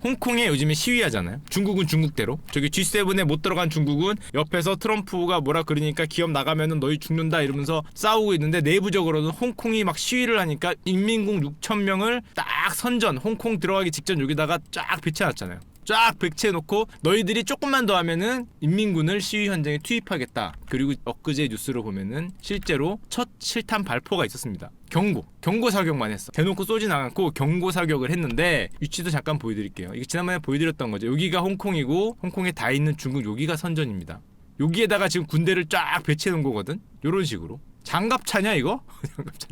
홍콩에 요즘에 시위하잖아요. 중국은 중국대로. 저기 G7에 못 들어간 중국은 옆에서 트럼프가 뭐라 그러니까 기업 나가면은 너희 죽는다 이러면서 싸우고 있는데, 내부적으로는 홍콩이 막 시위를 하니까 인민군 6,000명을 딱 선전, 홍콩 들어가기 직전 여기다가 쫙 배치해놨잖아요. 쫙 배치해놓고 너희들이 조금만 더 하면은 인민군을 시위 현장에 투입하겠다. 그리고 엊그제 뉴스를 보면은 실제로 첫 실탄 발포가 있었습니다. 경고 사격만 했어. 대놓고 쏘진 않았고 경고 사격을 했는데, 위치도 잠깐 보여드릴게요. 이거 지난번에 보여드렸던 거죠. 여기가 홍콩이고 홍콩에 다 있는 중국 여기가 선전입니다. 여기에다가 지금 군대를 쫙 배치해놓은 거거든. 요런 식으로. 장갑차냐 이거?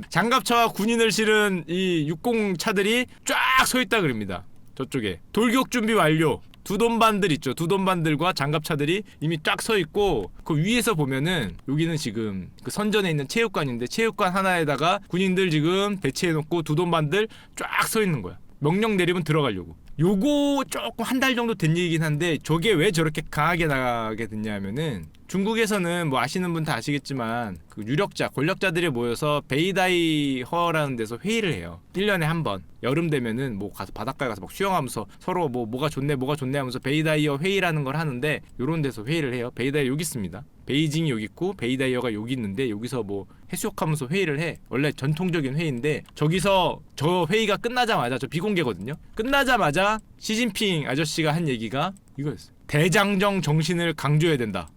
장갑차와 군인을 실은 이 60차들이 쫙 서있다 그럽니다. 저쪽에 돌격 준비 완료. 두돈반들 있죠. 두돈반들과 장갑차들이 이미 쫙 서 있고, 그 위에서 보면은 여기는 지금 그 선전에 있는 체육관인데, 체육관 하나에다가 군인들 지금 배치해 놓고 두돈반들 쫙 서 있는 거야. 명령 내리면 들어가려고. 요거 조금 한 달 정도 된 얘기긴 한데, 저게 왜 저렇게 강하게 나가게 됐냐면은, 중국에서는 뭐 아시는 분 다 아시겠지만 그 유력자, 권력자들이 모여서 베이다이허라는 데서 회의를 해요. 1년에 한 번. 여름 되면은 뭐 가서 바닷가에 가서 막 수영하면서 서로 뭐가 좋네 하면서 베이다이어 회의라는 걸 하는데, 요런 데서 회의를 해요. 베이다이어 여기 있습니다. 베이징이 여기 있고 베이다이어가 여기 있는데, 여기서 뭐 해수욕하면서 회의를 해. 원래 전통적인 회의인데, 저기서 저 회의가 끝나자마자, 저 비공개거든요. 끝나자마자 시진핑 아저씨가 한 얘기가 이거였어요. 대장정 정신을 강조해야 된다.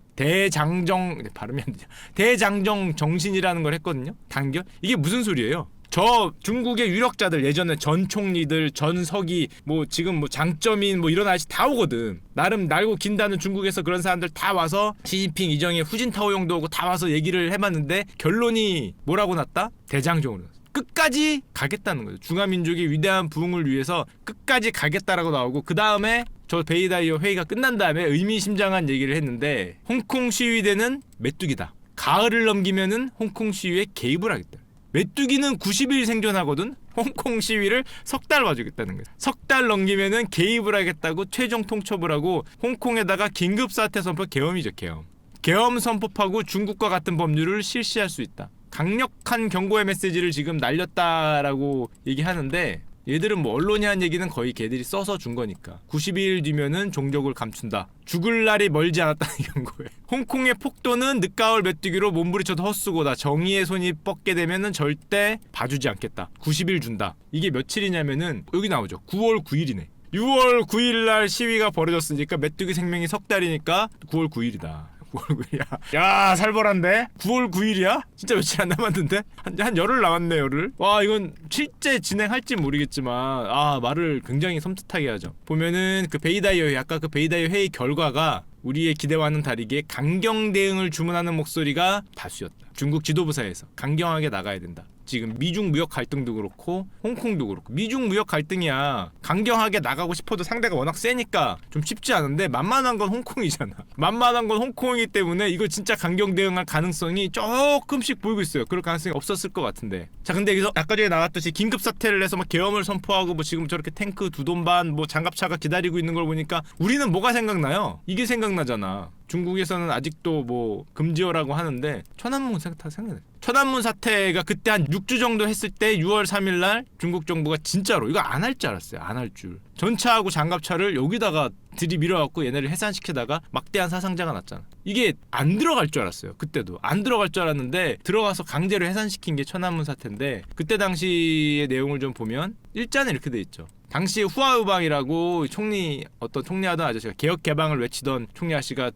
발음이 안 되죠. 대장정 정신이라는 걸 했거든요. 단결? 이게 무슨 소리예요? 저 중국의 유력자들, 예전에 전 총리들, 전 서기, 뭐 지금 뭐 장점인 뭐 이런 아저씨 다 오거든. 나름 날고 긴다는 중국에서 그런 사람들 다 와서 시진핑 이정의 후진타오 형도 오고 다 와서 얘기를 해봤는데, 결론이 뭐라고 났다? 대장정으로. 끝까지 가겠다는 거죠. 중화민족의 위대한 부흥을 위해서 끝까지 가겠다라고 나오고, 그 다음에 저 베이다이어 회의가 끝난 다음에 의미심장한 얘기를 했는데, 홍콩 시위대는 메뚜기다. 가을을 넘기면은 홍콩 시위에 개입을 하겠다. 메뚜기는 90일 생존하거든. 홍콩 시위를 석 달 봐주겠다는 거야. 석 달 넘기면은 개입을 하겠다고 최종 통첩을 하고, 홍콩에다가 긴급사태 선포, 계엄이죠, 계엄. 계엄 선포하고 중국과 같은 법률을 실시할 수 있다. 강력한 경고의 메시지를 지금 날렸다라고 얘기하는데, 얘들은 뭐 언론이 한 얘기는 거의 걔들이 써서 준 거니까. 90일 뒤면은 종족을 감춘다. 죽을 날이 멀지 않았다는 경고에. 홍콩의 폭도는 늦가을 메뚜기로 몸부림쳐도 헛수고다. 정의의 손이 뻗게 되면은 절대 봐주지 않겠다. 90일 준다. 이게 며칠이냐면은 여기 나오죠. 9월 9일이네. 6월 9일 날 시위가 벌어졌으니까 메뚜기 생명이 석 달이니까 9월 9일이다. 9월 9일이야. 야, 살벌한데? 9월 9일이야? 진짜 며칠 안 남았는데? 한 열흘 남았네, 열흘. 와, 이건 실제 진행할지 모르겠지만, 말을 굉장히 섬뜩하게 하죠. 보면은 그 베이다이어 회의, 아까 그 베이다이어 회의 결과가 우리의 기대와는 다르게 강경 대응을 주문하는 목소리가 다수였다. 중국 지도부사에서 강경하게 나가야 된다. 지금 미중 무역 갈등도 그렇고 홍콩도 그렇고, 미중 무역 갈등이야 강경하게 나가고 싶어도 상대가 워낙 세니까 좀 쉽지 않은데, 만만한 건 홍콩이잖아. 만만한 건 홍콩이기 때문에 이거 진짜 강경 대응할 가능성이 조금씩 보이고 있어요. 그럴 가능성이 없었을 것 같은데. 자, 근데 여기서 아까 전에 나왔듯이 긴급 사태를 해서 막 계엄을 선포하고 뭐 지금 저렇게 탱크 2돈반 뭐 장갑차가 기다리고 있는 걸 보니까 우리는 뭐가 생각나요? 이게 생각나잖아. 중국에서는 아직도 뭐 금지어라고 하는데, 천안문 생각나요. 천안문 사태가 그때 한 6주 정도 했을 때 6월 3일 날 중국 정부가 진짜로 이거 안 할 줄 알았어요. 안 할 줄. 전차하고 장갑차를 여기다가 들이밀어갖고 얘네를 해산시키다가 막대한 사상자가 났잖아. 이게 안 들어갈 줄 알았어요. 그때도 안 들어갈 줄 알았는데 들어가서 강제로 해산시킨 게 천안문 사태인데, 그때 당시의 내용을 좀 보면 일자는 이렇게 돼 있죠. 당시 후아우방이라고 어떤 총리하던 아저씨가, 개혁 개방을 외치던 총리 아저씨가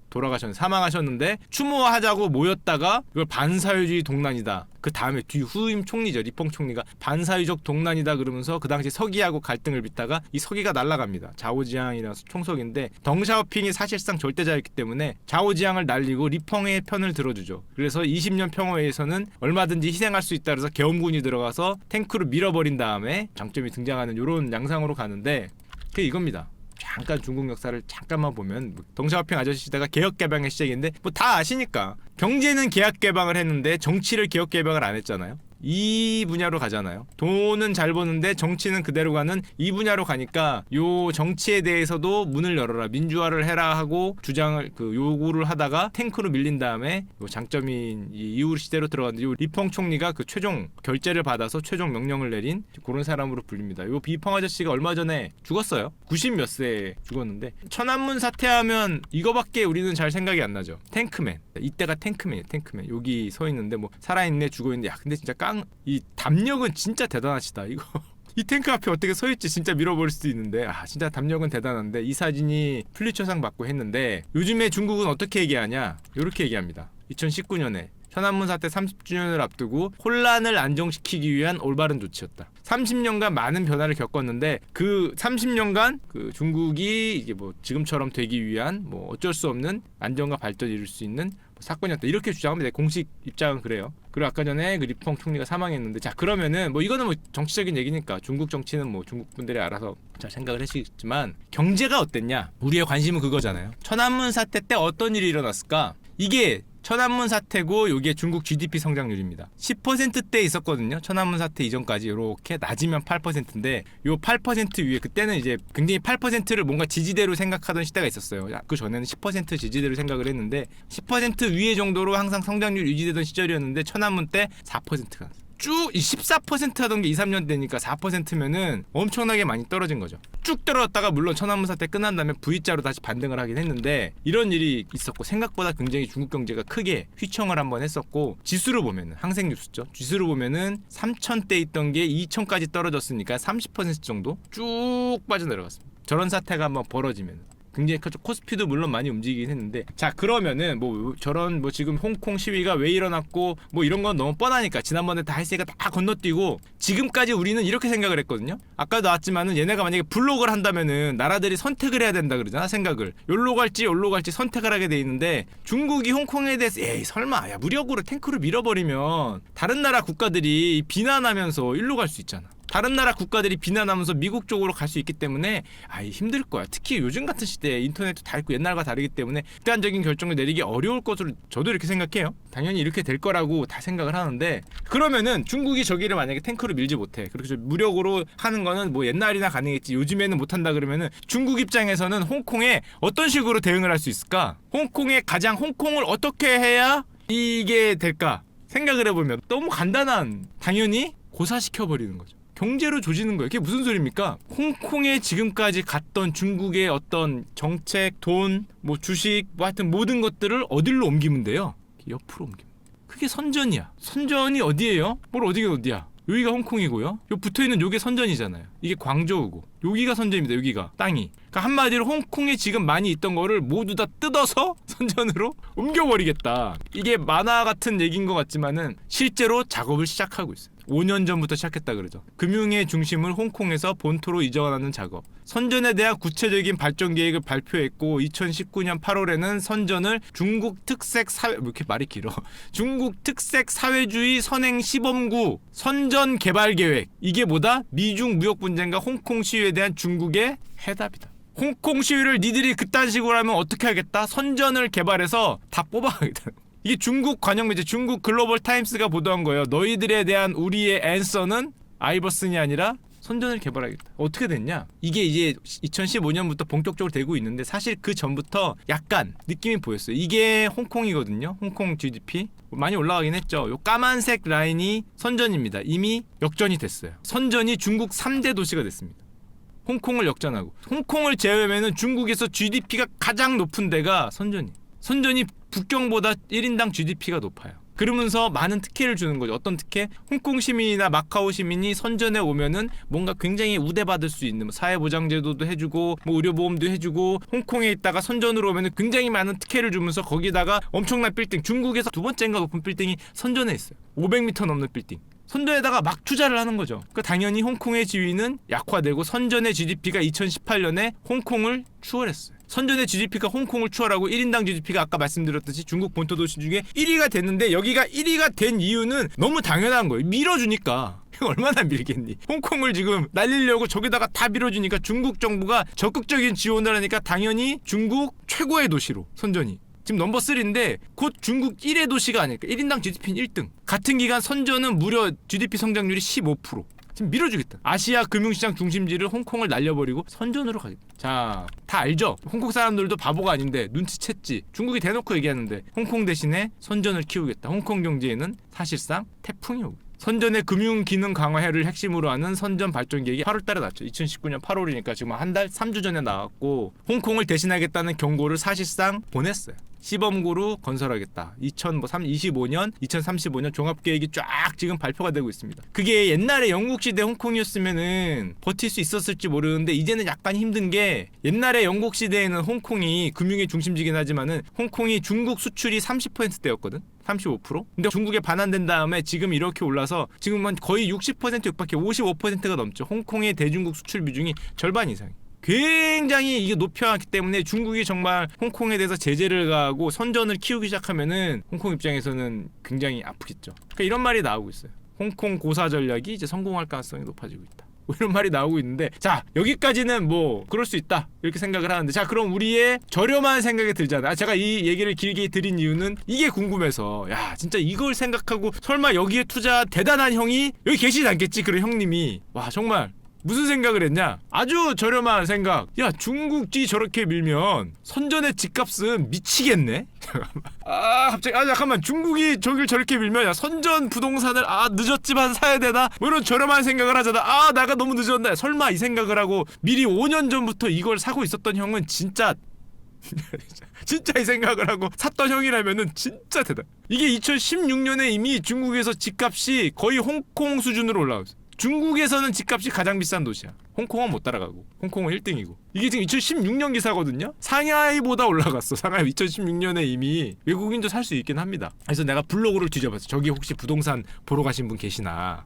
사망하셨는데, 추모하자고 모였다가 이걸 반사회주의 동란이다. 그 다음에 후임 총리죠, 리펑 총리가 반사회적 동란이다 그러면서 그 당시 서기하고 갈등을 빚다가 이 서기가 날아갑니다. 자오지앙이라서 총석인데, 덩샤오핑이 사실상 절대자였기 때문에 자오지앙을 날리고 리펑의 편을 들어주죠. 그래서 20년 평화회에서는 얼마든지 희생할 수 있다 그래서 계엄군이 들어가서 탱크로 밀어버린 다음에 장점이 등장하는 요런 양상으로 가는데, 그게 이겁니다. 잠깐 중국 역사를 잠깐만 보면, 덩샤오핑 아저씨 시대가 개혁개방의 시작인데 뭐 다 아시니까 경제는 개혁개방을 했는데 정치를 개혁개방을 안 했잖아요. 이 분야로 가잖아요. 돈은 잘 버는데 정치는 그대로 가는 이 분야로 가니까 요 정치에 대해서도 문을 열어라, 민주화를 해라 하고 주장을 요구를 하다가 탱크로 밀린 다음에 요 장점인 이 이후 시대로 들어갔는데 요 리펑 총리가 그 최종 결재를 받아서 최종 명령을 내린 그런 사람으로 불립니다. 요 비펑 아저씨가 얼마 전에 죽었어요. 90 몇 세에 죽었는데 천안문 사퇴하면 이거밖에 우리는 잘 생각이 안 나죠. 탱크맨. 이때가 탱크맨이에요. 탱크맨. 여기 서 있는데 뭐 살아있네 죽어있는데 야 근데 진짜 이 담력은 진짜 대단하시다 이거. 이 탱크 앞에 어떻게 서 있지 진짜 밀어버릴 수도 있는데 진짜 담력은 대단한데 이 사진이 플리처상 받고 했는데 요즘에 중국은 어떻게 얘기하냐 이렇게 얘기합니다. 2019년에 천안문 사태 30주년을 앞두고 혼란을 안정시키기 위한 올바른 조치였다. 30년간 많은 변화를 겪었는데 그 30년간 그 중국이 이게 뭐 지금처럼 되기 위한 뭐 어쩔 수 없는 안정과 발전을 이룰 수 있는 사건이었다. 이렇게 주장합니다. 공식 입장은 그래요. 그리고 아까 전에 그 리펑 총리가 사망했는데 자 그러면은 뭐 이거는 뭐 정치적인 얘기니까 중국 정치는 뭐 중국 분들이 알아서 잘 생각을 하시겠지만 경제가 어땠냐? 우리의 관심은 그거잖아요. 천안문 사태 때 어떤 일이 일어났을까? 이게 천안문 사태고 요게 중국 GDP 성장률입니다. 10%대 있었거든요. 천안문 사태 이전까지 이렇게 낮으면 8%인데 요 8% 위에 그때는 이제 굉장히 8%를 뭔가 지지대로 생각하던 시대가 있었어요. 그 전에는 10% 지지대로 생각을 했는데 10% 위에 정도로 항상 성장률 유지되던 시절이었는데 천안문 때 4%가 쭉 14% 하던 게 2, 3년 되니까 4%면은 엄청나게 많이 떨어진 거죠. 쭉 떨어졌다가 물론 천안문 사태 끝난 다음에 V자로 다시 반등을 하긴 했는데 이런 일이 있었고 생각보다 굉장히 중국 경제가 크게 휘청을 한번 했었고 지수로 보면은 항생 뉴스죠. 지수로 보면은 3,000대 있던 게 2,000까지 떨어졌으니까 30% 정도 쭉 빠져내려갔습니다. 저런 사태가 한번 벌어지면 굉장히 크죠. 코스피도 물론 많이 움직이긴 했는데 자 그러면은 뭐 저런 뭐 지금 홍콩 시위가 왜 일어났고 뭐 이런 건 너무 뻔하니까 지난번에 다 했으니까 다 건너뛰고 지금까지 우리는 이렇게 생각을 했거든요. 아까도 나왔지만은 얘네가 만약에 블록을 한다면은 나라들이 선택을 해야 된다 그러잖아. 생각을 여기로 갈지 여기로 갈지 선택을 하게 돼 있는데 중국이 홍콩에 대해서 에이 설마 야 무력으로 탱크를 밀어버리면 다른 나라 국가들이 비난하면서 일로 갈 수 있잖아. 다른 나라 국가들이 비난하면서 미국 쪽으로 갈 수 있기 때문에 힘들 거야. 특히 요즘 같은 시대에 인터넷도 다 있고 옛날과 다르기 때문에 극단적인 결정을 내리기 어려울 것으로 저도 이렇게 생각해요. 당연히 이렇게 될 거라고 다 생각을 하는데 그러면은 중국이 저기를 만약에 탱크로 밀지 못해. 그렇게 무력으로 하는 거는 뭐 옛날이나 가능했지 요즘에는 못한다 그러면은 중국 입장에서는 홍콩에 어떤 식으로 대응을 할 수 있을까? 홍콩을 어떻게 해야 이게 될까? 생각을 해보면 너무 간단한 당연히 고사시켜버리는 거죠. 경제로 조지는 거예요. 그게 무슨 소리입니까? 홍콩에 지금까지 갔던 중국의 어떤 정책, 돈, 뭐 주식, 뭐 하여튼 모든 것들을 어디로 옮기면 돼요? 옆으로 옮기면. 그게 선전이야. 선전이 어디예요? 어디야? 여기가 홍콩이고요. 요 붙어있는 요게 선전이잖아요. 이게 광저우고 여기가 선전입니다. 여기가 땅이. 그러니까 한마디로 홍콩에 지금 많이 있던 거를 모두 다 뜯어서 선전으로 옮겨버리겠다. 이게 만화 같은 얘기인 것 같지만은 실제로 작업을 시작하고 있어요. 5년 전부터 시작했다 그러죠. 금융의 중심을 홍콩에서 본토로 이전하는 작업. 선전에 대한 구체적인 발전 계획을 발표했고 2019년 8월에는 선전을 중국 특색 사회 왜 이렇게 말이 길어? 중국 특색 사회주의 선행 시범구 선전 개발 계획. 이게 뭐다? 미중 무역 분쟁과 홍콩 시위에 대한 중국의 해답이다. 홍콩 시위를 니들이 그딴 식으로 하면 어떻게 하겠다? 선전을 개발해서 다 뽑아가겠다. 이게 중국 관영 매체 중국 글로벌 타임스가 보도한 거예요. 너희들에 대한 우리의 앤서는 아이버슨이 아니라 선전을 개발하겠다. 어떻게 됐냐? 이게 이제 2015년부터 본격적으로 되고 있는데 사실 그 전부터 약간 느낌이 보였어요. 이게 홍콩이거든요. 홍콩 GDP 많이 올라가긴 했죠. 요 까만색 라인이 선전입니다. 이미 역전이 됐어요. 선전이 중국 3대 도시가 됐습니다. 홍콩을 역전하고 홍콩을 제외하면 중국에서 GDP가 가장 높은 데가 선전이에요. 선전이 북경보다 1인당 GDP가 높아요. 그러면서 많은 특혜를 주는 거죠. 어떤 특혜? 홍콩 시민이나 마카오 시민이 선전에 오면은 뭔가 굉장히 우대받을 수 있는 사회보장제도도 해주고 뭐 의료보험도 해주고 홍콩에 있다가 선전으로 오면은 굉장히 많은 특혜를 주면서 거기다가 엄청난 빌딩 중국에서 두 번째인가 높은 빌딩이 선전에 있어요. 500m 넘는 빌딩. 선전에다가 막 투자를 하는 거죠. 그러니까 당연히 홍콩의 지위는 약화되고 선전의 GDP가 2018년에 홍콩을 추월했어요. 선전의 GDP가 홍콩을 추월하고 1인당 GDP가 아까 말씀드렸듯이 중국 본토 도시 중에 1위가 됐는데 여기가 1위가 된 이유는 너무 당연한 거예요. 밀어주니까. 얼마나 밀겠니? 홍콩을 지금 날리려고 저기다가 다 밀어주니까 중국 정부가 적극적인 지원을 하니까 당연히 중국 최고의 도시로 선전이. 지금 넘버 3인데 곧 중국 1의 도시가 아닐까. 1인당 GDP는 1등. 같은 기간 선전은 무려 GDP 성장률이 15%. 지금 밀어주겠다. 아시아 금융시장 중심지를 홍콩을 날려버리고 선전으로 가겠다. 자, 다 알죠? 홍콩 사람들도 바보가 아닌데 눈치챘지. 중국이 대놓고 얘기하는데 홍콩 대신에 선전을 키우겠다. 홍콩 경제에는 사실상 태풍이 오고. 선전의 금융 기능 강화를 핵심으로 하는 선전 발전 계획이 8월 달에 났죠. 2019년 8월이니까 지금 한 달 3주 전에 나왔고 홍콩을 대신하겠다는 경고를 사실상 보냈어요. 시범구로 건설하겠다. 2025년, 2035년 종합계획이 쫙 지금 발표가 되고 있습니다. 그게 옛날에 영국시대 홍콩이었으면은 버틸 수 있었을지 모르는데 이제는 약간 힘든 게 옛날에 영국시대에는 홍콩이 금융의 중심지긴 하지만은 홍콩이 중국 수출이 30%대였거든. 35%? 근데 중국에 반환된 다음에 지금 이렇게 올라서 지금은 거의 60% 육박해 55%가 넘죠. 홍콩의 대중국 수출 비중이 절반 이상이. 굉장히 이게 높여왔기 때문에 중국이 정말 홍콩에 대해서 제재를 가하고 선전을 키우기 시작하면은 홍콩 입장에서는 굉장히 아프겠죠. 그러니까 이런 말이 나오고 있어요. 홍콩 고사 전략이 이제 성공할 가능성이 높아지고 있다. 뭐 이런 말이 나오고 있는데 자 여기까지는 뭐 그럴 수 있다 이렇게 생각을 하는데 자 그럼 우리의 저렴한 생각이 들잖아. 제가 이 얘기를 길게 드린 이유는 이게 궁금해서 야 진짜 이걸 생각하고 설마 여기에 투자 대단한 형이 여기 계시지 않겠지. 그런 형님이 와 정말 무슨 생각을 했냐? 아주 저렴한 생각. 야 중국지 저렇게 밀면 선전의 집값은 미치겠네? 갑자기 잠깐만 중국이 저길 저렇게 밀면 야 선전 부동산을 늦었지만 사야 되나? 뭐 이런 저렴한 생각을 하잖아. 나가 너무 늦었네. 설마 이 생각을 하고 미리 5년 전부터 이걸 사고 있었던 형은 진짜 진짜 이 생각을 하고 샀던 형이라면은 진짜 대단. 이게 2016년에 이미 중국에서 집값이 거의 홍콩 수준으로 올라왔어. 중국에서는 집값이 가장 비싼 도시야. 홍콩은 못 따라가고 홍콩은 1등이고 이게 지금 2016년 기사거든요. 상하이보다 올라갔어. 상하이 2016년에 이미 외국인도 살 수 있긴 합니다. 그래서 내가 블로그를 뒤져봤어. 저기 혹시 부동산 보러 가신 분 계시나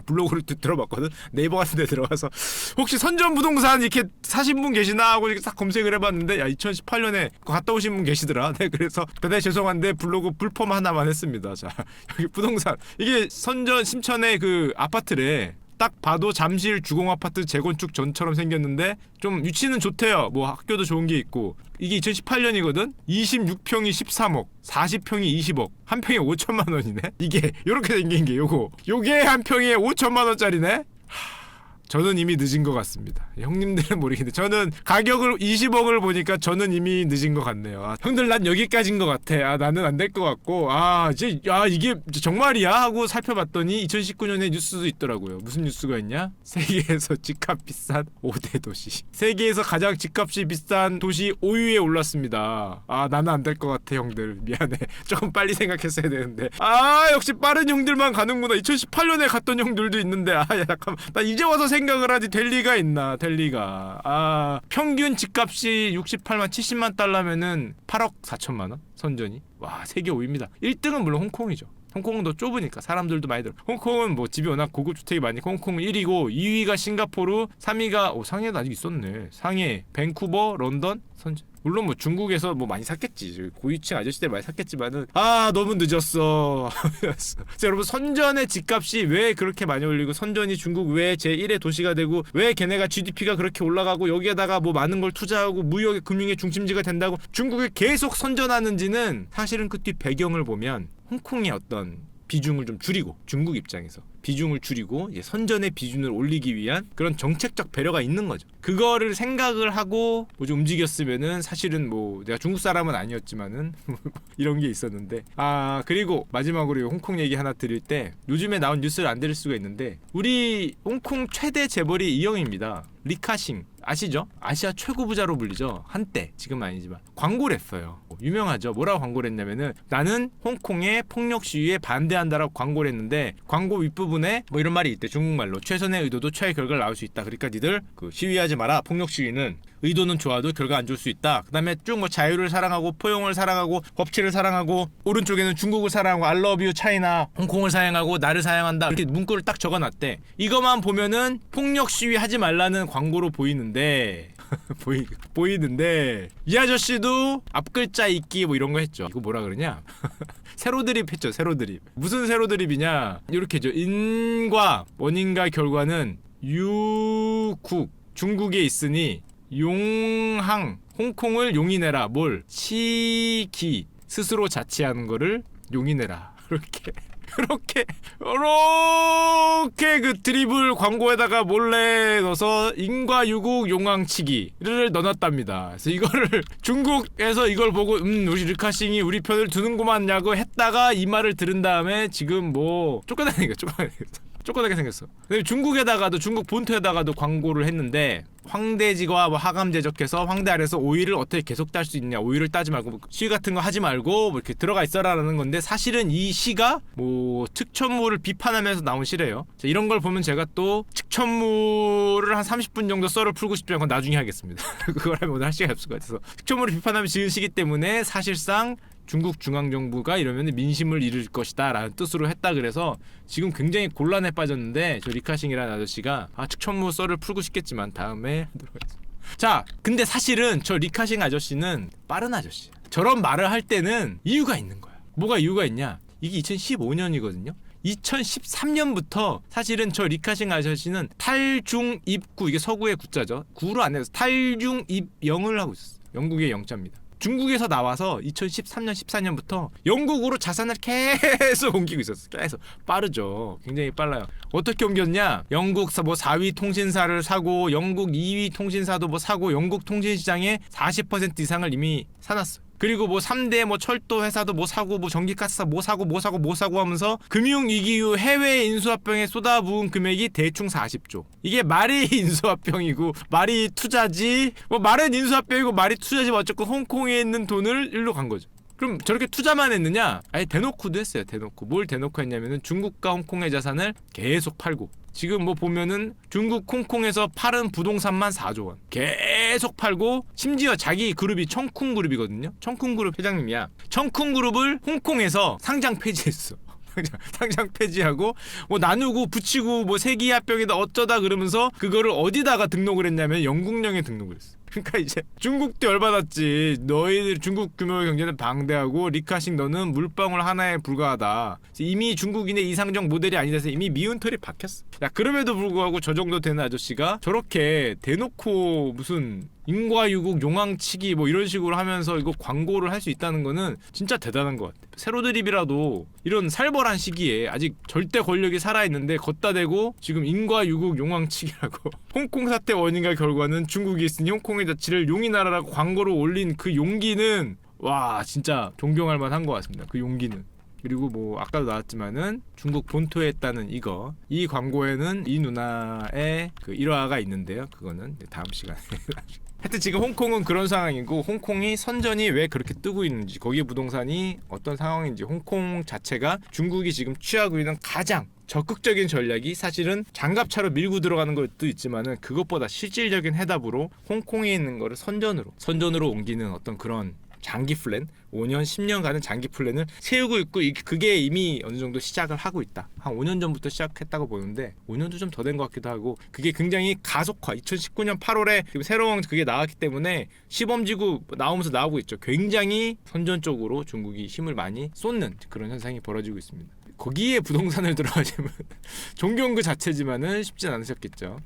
블로그를 들어봤거든. 네이버 같은 데 들어가서 혹시 선전 부동산 이렇게 사신 분 계시나 하고 이렇게 싹 검색을 해봤는데 야 2018년에 갔다 오신 분 계시더라. 네 그래서 대단히 죄송한데 블로그 불펌 하나만 했습니다. 자 여기 부동산 이게 선전 심천의 그 아파트래. 딱 봐도 잠실 주공아파트 재건축 전처럼 생겼는데 좀 위치는 좋대요. 뭐 학교도 좋은 게 있고 이게 2018년이거든. 26평이 13억 40평이 20억 한 평에 5천만 원이네. 이게 요렇게 생긴 게 요게 한 평에 5천만 원짜리네. 저는 이미 늦은 것 같습니다. 형님들은 모르겠는데 저는 가격을 20억을 보니까 저는 이미 늦은 것 같네요. 형들 난 여기까지인 것 같아. 나는 안 될 것 같고 이게 정말이야 하고 살펴봤더니 2019년에 뉴스도 있더라고요. 무슨 뉴스가 있냐? 세계에서 집값 비싼 5대 도시. 세계에서 가장 집값이 비싼 도시 5위에 올랐습니다. 나는 안 될 것 같아 형들. 미안해. 조금 빨리 생각했어야 되는데. 역시 빠른 형들만 가는구나. 2018년에 갔던 형들도 있는데 야 잠깐만. 나 이제 와서 생각을 하지 될 리가 있나. 될 리가. 평균 집값이 68만 70만 달러면은 8억 4천만 원 선전이. 와 세계 5위입니다. 1등은 물론 홍콩이죠. 홍콩은 더 좁으니까 사람들도 많이 들어. 홍콩은 뭐 집이 워낙 고급 주택이 많으니까 홍콩은 1위고 2위가 싱가포르 3위가 상해도 아직 있었네. 상해, 밴쿠버, 런던 선전. 물론 뭐 중국에서 뭐 많이 샀겠지. 고위층 아저씨들 많이 샀겠지만은 너무 늦었어. 자, 여러분 선전의 집값이 왜 그렇게 많이 올리고 선전이 중국 왜 제1의 도시가 되고 왜 걔네가 GDP가 그렇게 올라가고 여기에다가 뭐 많은 걸 투자하고 무역의 금융의 중심지가 된다고 중국에 계속 선전하는지는 사실은 그 뒤 배경을 보면 홍콩의 어떤 비중을 좀 줄이고 중국 입장에서 비중을 줄이고 선전의 비중을 올리기 위한 그런 정책적 배려가 있는 거죠. 그거를 생각을 하고 뭐 좀 움직였으면은 사실은 뭐 내가 중국 사람은 아니었지만은 이런 게 있었는데 그리고 마지막으로 홍콩 얘기 하나 드릴 때 요즘에 나온 뉴스를 안 드릴 수가 있는데 우리 홍콩 최대 재벌이 이 형입니다. 리카싱 아시죠? 아시아 최고 부자로 불리죠. 한때 지금은 아니지만 광고를 했어요. 유명하죠. 뭐라고 광고를 했냐면은 나는 홍콩의 폭력 시위에 반대한다라고 광고를 했는데 광고 윗부분에 뭐 이런 말이 있대. 중국말로 최선의 의도도 최의 결과를 낳을 수 있다. 그러니까 니들 그 시위하지 마라. 폭력 시위는 의도는 좋아도 결과 안 좋을 수 있다. 그 다음에 쭉 뭐 자유를 사랑하고 포용을 사랑하고 법치를 사랑하고 오른쪽에는 중국을 사랑하고 I love you China 홍콩을 사랑하고 나를 사랑한다. 이렇게 문구를 딱 적어놨대. 이거만 보면은 폭력 시위 하지 말라는 광고로 보이는데 보이는데 이 아저씨도 앞글자 읽기 뭐 이런 거 했죠. 이거 뭐라 그러냐? 세로 드립 했죠. 세로 드립. 무슨 세로 드립이냐? 이렇게죠. 인과 원인과 결과는 유국 중국에 있으니 용항 홍콩을 용인해라. 뭘? 치기. 스스로 자치하는 거를 용인해라. 그렇게 그 드리블 광고에다가 몰래 넣어서 인과유국 용왕치기를 넣어놨답니다. 그래서 이거를 중국에서 이걸 보고 우리 르카싱이 우리 편을 두는구만냐고 했다가 이 말을 들은 다음에 지금 뭐 쫓겨나게 생겼어. 근데 중국에다가도 중국 본토에다가도 광고를 했는데 황대지가 뭐 하감 제적해서 황대 아래서 오일을 어떻게 계속 딸 수 있냐, 오일을 따지 말고 뭐 시위 같은 거 하지 말고 뭐 이렇게 들어가 있어라라는 건데 사실은 이 시가 뭐 특천무를 비판하면서 나온 시래요. 자, 이런 걸 보면 제가 또 특천무를 한 30분 정도 썰을 풀고 싶지만 그건 나중에 하겠습니다. 그걸 하면 오늘 할 시간이 없을 것 같아서 특천무를 비판하면 지은 시기 때문에 사실상 중국 중앙정부가 이러면 민심을 잃을 것이다 라는 뜻으로 했다. 그래서 지금 굉장히 곤란에 빠졌는데 저 리카싱이라는 아저씨가 특천무 썰을 풀고 싶겠지만 다음에 하도록 하겠습니다. 자, 근데 사실은 저 리카싱 아저씨는 빠른 아저씨야. 저런 말을 할 때는 이유가 있는 거야. 뭐가 이유가 있냐, 이게 2015년이거든요 2013년부터 사실은 저 리카싱 아저씨는 탈중입구, 이게 서구의 구자죠, 구로 안 해서 탈중입영을 하고 있었어. 영국의 영자입니다. 중국에서 나와서 2013년 14년부터 영국으로 자산을 계속 옮기고 있었어. 계속 빠르죠. 굉장히 빨라요. 어떻게 옮겼냐? 영국 뭐 4위 통신사를 사고 영국 2위 통신사도 뭐 사고 영국 통신시장의 40% 이상을 이미 사놨어. 그리고 뭐 3대 뭐 철도 회사도 뭐 사고 뭐 전기가스사 뭐 사고 하면서 금융위기 이후 해외 인수합병에 쏟아부은 금액이 대충 40조. 이게 말이 인수합병이고 말이 투자지, 뭐 말은 인수합병이고 말이 투자지, 뭐 어쨌건 홍콩에 있는 돈을 일로 간 거죠. 그럼 저렇게 투자만 했느냐? 아예 대놓고도 했어요. 대놓고. 뭘 대놓고 했냐면은 중국과 홍콩의 자산을 계속 팔고, 지금 뭐 보면은 중국 홍콩에서 팔은 부동산만 4조 원 계속 팔고, 심지어 자기 그룹이 청쿵그룹이거든요. 청쿵그룹 회장님이야. 청쿵그룹을 홍콩에서 상장 폐지했어. 상장 폐지하고 뭐 나누고 붙이고 뭐 세기합병이다 어쩌다 그러면서 그거를 어디다가 등록을 했냐면 영국령에 등록을 했어. 그러니까 이제 중국도 열받았지. 너희들 중국 규모의 경제는 방대하고 리카싱 너는 물방울 하나에 불과하다. 이미 중국인의 이상적 모델이 아니라서 이미 미운 털이 박혔어. 야, 그럼에도 불구하고 저 정도 되는 아저씨가 저렇게 대놓고 무슨 인과유국 용왕치기 뭐 이런 식으로 하면서 이거 광고를 할 수 있다는 거는 진짜 대단한 것 같아. 세로 드립이라도 이런 살벌한 시기에 아직 절대 권력이 살아있는데 걷다 대고 지금 인과유국 용왕치기라고 홍콩 사태 원인과 결과는 중국이 있으니 홍콩의 자치를 용인하라라고 광고를 올린 그 용기는 와 진짜 존경할 만한 것 같습니다. 그 용기는. 그리고 뭐 아까도 나왔지만은 중국 본토에 했다는 이 광고에는 이 누나의 그 일화가 있는데요. 그거는 다음 시간에 하여튼 지금 홍콩은 그런 상황이고, 홍콩이 선전이 왜 그렇게 뜨고 있는지, 거기에 부동산이 어떤 상황인지, 홍콩 자체가 중국이 지금 취하고 있는 가장 적극적인 전략이 사실은 장갑차로 밀고 들어가는 것도 있지만은 그것보다 실질적인 해답으로 홍콩에 있는 거를 선전으로 옮기는 어떤 그런 장기 플랜, 5년, 10년 가는 장기 플랜을 세우고 있고, 그게 이미 어느 정도 시작을 하고 있다. 한 5년 전부터 시작했다고 보는데 5년도 좀 더 된 것 같기도 하고, 그게 굉장히 가속화. 2019년 8월에 새로운 그게 나왔기 때문에 시범지구 나오고 있죠. 굉장히 선전적으로 중국이 힘을 많이 쏟는 그런 현상이 벌어지고 있습니다. 거기에 부동산을 들어가시면 존경 그 자체지만은 쉽진 않으셨겠죠.